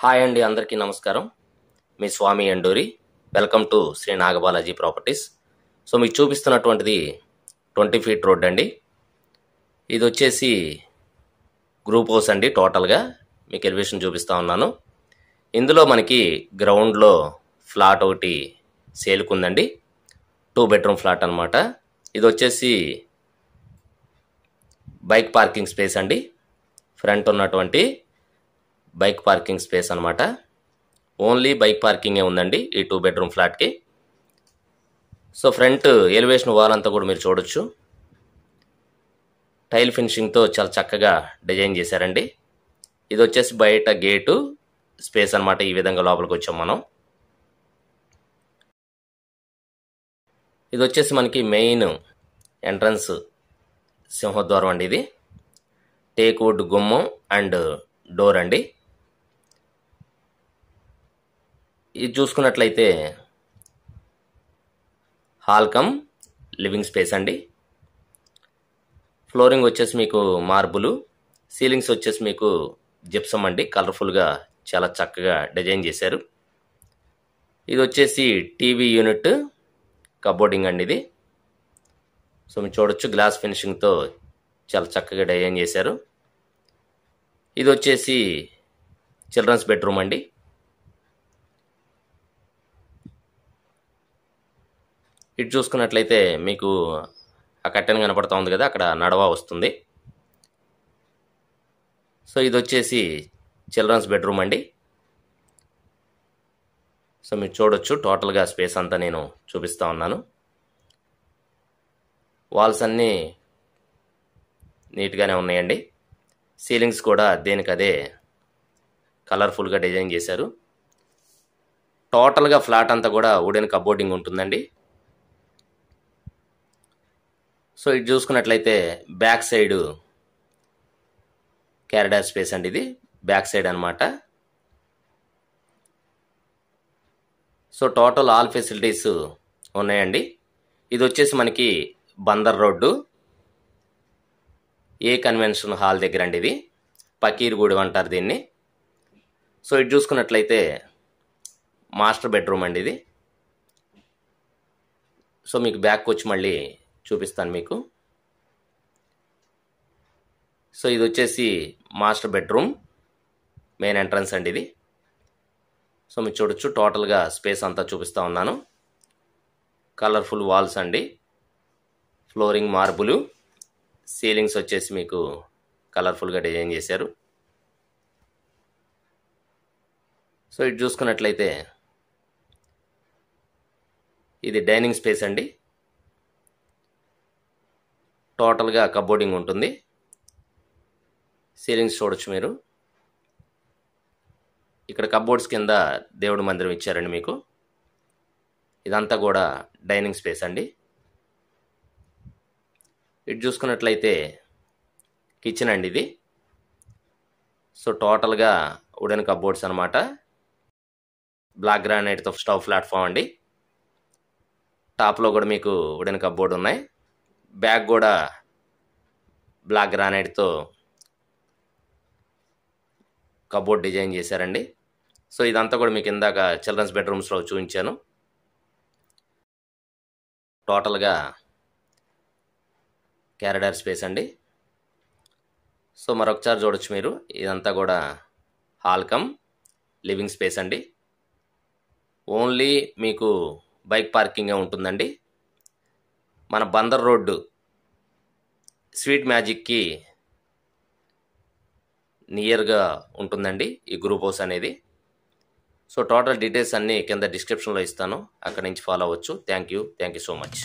Hi అండి, అందరికీ నమస్కారం. మీ Swami Enduri. Welcome to Sri Nagabalaji properties. So మీకు చూపిస్తున్నటువంటిది 20 ఫీట్ రోడ్ అండి. ఇది వచ్చేసి గ్రూప్ హౌస్ అండి. టోటల్గా మీకు ఎలివేషన్ చూపిస్తూ ఉన్నాను. ఇందులో మనకి గ్రౌండ్లో ఫ్లాట్ ఒకటి సేల్కుందండి. 2 బెడ్రూమ్ ఫ్లాట్ అనమాట. ఇది వచ్చేసి బైక్ పార్కింగ్ స్పేస్ అండి. ఫ్రంట్ ఉన్నటువంటి బైక్ పార్కింగ్ స్పేస్ అనమాట. ఓన్లీ బైక్ పార్కింగే ఉందండి ఈ 2 బెడ్రూమ్ ఫ్లాట్కి. సో ఫ్రంట్ ఎలివేషన్ వాల్ అంతా కూడా మీరు చూడొచ్చు. టైల్ ఫినిషింగ్తో చాలా చక్కగా డిజైన్ చేశారండి. ఇది వచ్చేసి బయట గేటు స్పేస్ అనమాట. ఈ విధంగా లోపలికి వచ్చాం మనం. ఇది వచ్చేసి మనకి మెయిన్ ఎంట్రన్స్ సింహద్వారం అండి. ఇది టేక్ వుడ్ గుమ్మం అండ్ డోర్ అండి. ఇది చూసుకున్నట్లయితే హాల్ కమ్ లివింగ్ స్పేస్ అండి. ఫ్లోరింగ్ వచ్చేసి మీకు మార్బులు, సీలింగ్స్ వచ్చేసి మీకు జిప్సమ్ అండి. కలర్ఫుల్గా చాలా చక్కగా డిజైన్ చేశారు. ఇది వచ్చేసి టీవీ యూనిట్ కబోర్డింగ్ అండి. ఇది సో మీరు చూడొచ్చు, గ్లాస్ ఫినిషింగ్తో చాలా చక్కగా డిజైన్ చేశారు. ఇది వచ్చేసి చిల్డ్రన్స్ బెడ్రూమ్ అండి. ఇటు చూసుకున్నట్లయితే మీకు ఆ కట్టెన్ కనపడుతూ ఉంది కదా, అక్కడ నడవ వస్తుంది. సో ఇది వచ్చేసి చిల్డ్రన్స్ బెడ్రూమ్ అండి. సో మీరు చూడొచ్చు, టోటల్గా స్పేస్ అంతా నేను చూపిస్తూ ఉన్నాను. వాల్స్ అన్నీ నీట్గానే ఉన్నాయండి. సీలింగ్స్ కూడా దేనికదే కలర్ఫుల్గా డిజైన్ చేశారు. టోటల్గా ఫ్లాట్ అంతా కూడా వుడెన్ కబోర్డింగ్ ఉంటుందండి. సో ఇది చూసుకున్నట్లయితే బ్యాక్ సైడ్ క్యారిడార్ స్పేస్ అండి. ఇది బ్యాక్ సైడ్ అనమాట. సో టోటల్ ఆల్ ఫెసిలిటీస్ ఉన్నాయండి. ఇది వచ్చేసి మనకి బందర్ రోడ్డు ఏ కన్వెన్షన్ హాల్ దగ్గర అండి. ఇది పకీర్గూడెం అంటారు దీన్ని. సో ఇది చూసుకున్నట్లయితే మాస్టర్ బెడ్రూమ్ అండి. ఇది సో మీకు బ్యాక్ వచ్చి మళ్ళీ చూపిస్తాను మీకు. సో ఇది వచ్చేసి మాస్టర్ బెడ్రూమ్ మెయిన్ ఎంట్రన్స్ అండి. ఇది సో మీరు చూడొచ్చు, టోటల్గా స్పేస్ అంతా చూపిస్తూ ఉన్నాను. కలర్ఫుల్ వాల్స్ అండి. ఫ్లోరింగ్ మార్బులు, సీలింగ్స్ వచ్చేసి మీకు కలర్ఫుల్గా డిజైన్ చేశారు. సో ఇది చూసుకున్నట్లయితే ఇది డైనింగ్ స్పేస్ అండి. టోటల్గా కబోర్డింగ్ ఉంటుంది. సీలింగ్స్ చూడొచ్చు మీరు. ఇక్కడ కబోర్డ్స్ కింద దేవుడి మందిరం ఇచ్చారండి మీకు. ఇదంతా కూడా డైనింగ్ స్పేస్ అండి. ఇటు చూసుకున్నట్లయితే కిచెన్ అండి. ఇది సో టోటల్గా వుడెన్ కబోర్డ్స్ అనమాట. బ్లాక్ గ్రానైట్తో స్టవ్ ప్లాట్ఫామ్ అండి. టాప్లో కూడా మీకు వుడెన్ కబోర్డ్ ఉన్నాయి. బ్యాక్ కూడా బ్లాక్ గ్రానైట్తో కబోర్డ్ డిజైన్ చేశారండి. సో ఇదంతా కూడా మీకు ఇందాక చిల్డ్రన్స్ బెడ్రూమ్స్లో చూపించాను. టోటల్గా క్యారిడార్ స్పేస్ అండి. సో మరొకసారి చూడొచ్చు మీరు, ఇదంతా కూడా హాల్ కమ్ లివింగ్ స్పేస్ అండి. ఓన్లీ మీకు బైక్ పార్కింగే ఉంటుందండి. మన బందర్ రోడ్డు స్వీట్ మ్యాజిక్కి నియర్గా ఉంటుందండి ఈ గ్రూప్ హౌస్ అనేది. సో టోటల్ డీటెయిల్స్ అన్నీ కింద డిస్క్రిప్షన్లో ఇస్తాను, అక్కడి నుంచి ఫాలో అవ్వచ్చు. Thank you so much.